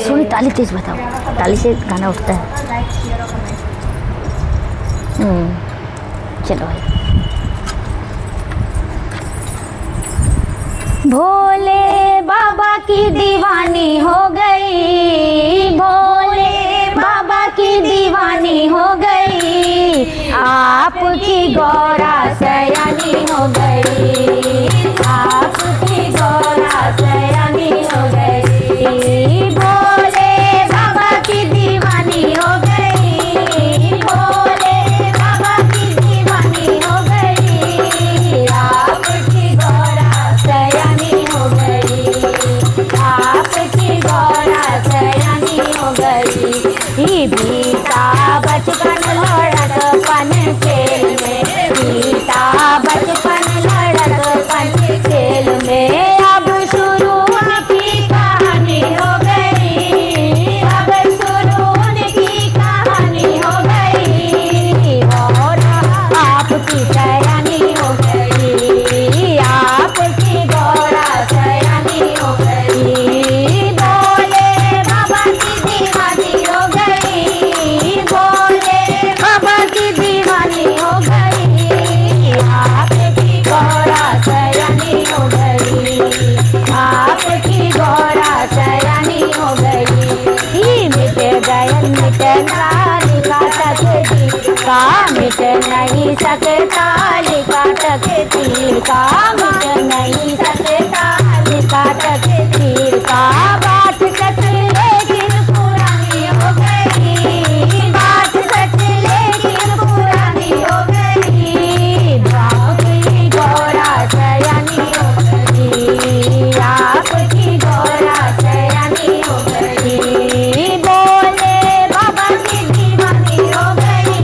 सुन ताली तेज बताओ, ताली से गाना उठता है। चलो भाई। भोले बाबा की दीवानी हो गई, भोले बाबा की दीवानी हो गई, आपकी गौरा सयानी हो गई, आपकी गौरा सयानी हो गई। भोले बाबा की दीवानी हो गई, भोले बाबा की दीवानी हो गई, आपकी गौरा सयानी हो गई, आपकी गौरा सयानी हो गई। बीता बचपन लड़कपन खेल में, बीता बचपन लड़कपन खेल में, अब शुरू की कहानी हो गई, अब शुरू की कहानी हो गई, और आपकी सयानी हो गई, आपकी गौरा सयानी हो गई। भोले बाबा की दीवानी हो गई, भोले बाबा की दीवानी हो गई, आपकी गौरा सयानी हो गई, आपकी गौरा सयानी हो गई। मिट गए मिटना लिखा तकदीर का, मिट नहीं सकता लिखा तकदीर का, मिट नहीं सकता लिखा तकदीर का। बात सच लेकिन पुरानी हो गई, बात सच लेकिन पुरानी हो गई, आपकी गौरा सयानी हो गई, आपकी गौरा सयानी हो गई। भोले बाबा की दीवानी हो गई,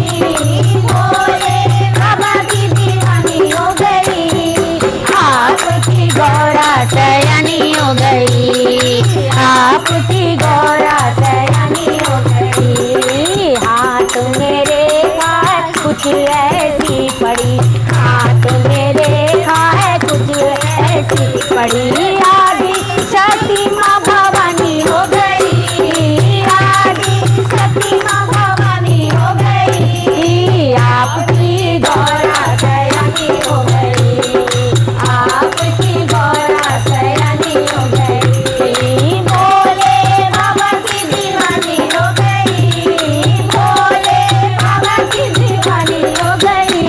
भोले बाबा की दीवानी हो गई, आपकी गौरा सयानी हो गई, आपकी गौरा सयानी हो गई। हाथ मेरे खाए कुछ ऐसी पड़ी, हाथ मेरे खाए कुछ ऐसी पड़ी, आदि शक्ति माँ भवानी हो गई, आदि शक्ति माँ भवानी हो गई, आपकी गौरा सयानी हो गई, आपकी गौरा सयानी हो गई। भोले बाबा की दीवानी हो गई, भोले बाबा की दीवानी हो गई,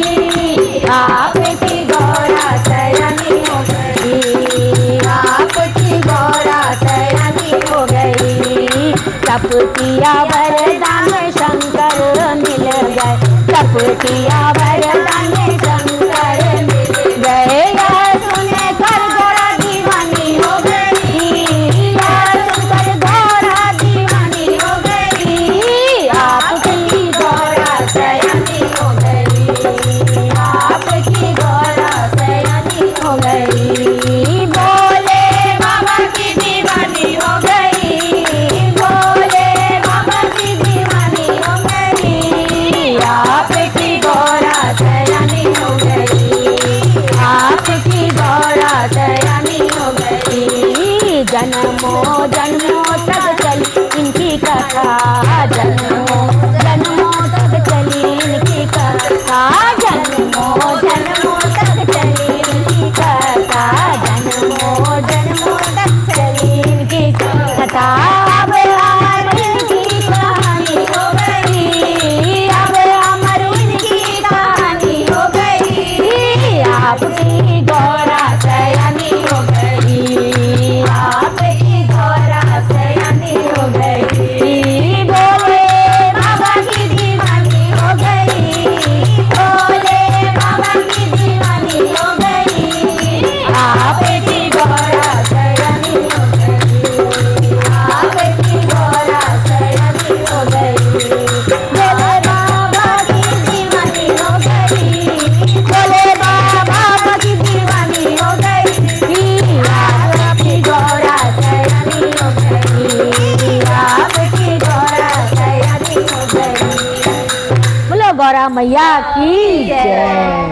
आपकी गौरा सयानी हो गई, आपकी गौरा सयानी हो गई। तप किया वरदान शंकर मिल गए, तप किया वरदान शंकर मिल गए, सुने कर गौरा दीवानी हो गई, सुनकर गौरा दीवानी हो गई, आपकी गौरा सयानी हो गई, आपकी गौरा सयानी हो गई। भोले बाबा की दीवानी हो गई, भोले बाबा की दीवानी हो गई, आपकी गौरा सयानी हो गई, आपकी गौरा सयानी हो गई। जन्मों जन्मों तक चली इनकी कथा, जन्मों जन्मों तक चली इनकी कथा, जन्मों जन्मों तक चली इनकी कथा, जन्मों जन्मों तक चली इनकी कथा। अब अमर इनकी कहानी हो गई, अब अमर इनकी कहानी हो गई, आपकी गौरा सयानी हो गई, आपकी गौरा सयानी हो गई। भोले बाबा की दीवानी हो गई, भोले बाबा की दीवानी हो गई, आपकी गौरा सयानी हो गई, आपकी गौरा सयानी हो गई। भोले बाबा की दीवानी हो गई, भोले बाबा की दीवानी हो गई, आपकी गौरा सयानी हो गई, आपकी गौरा सयानी हो गई। बोलो गौरा मैया की जय।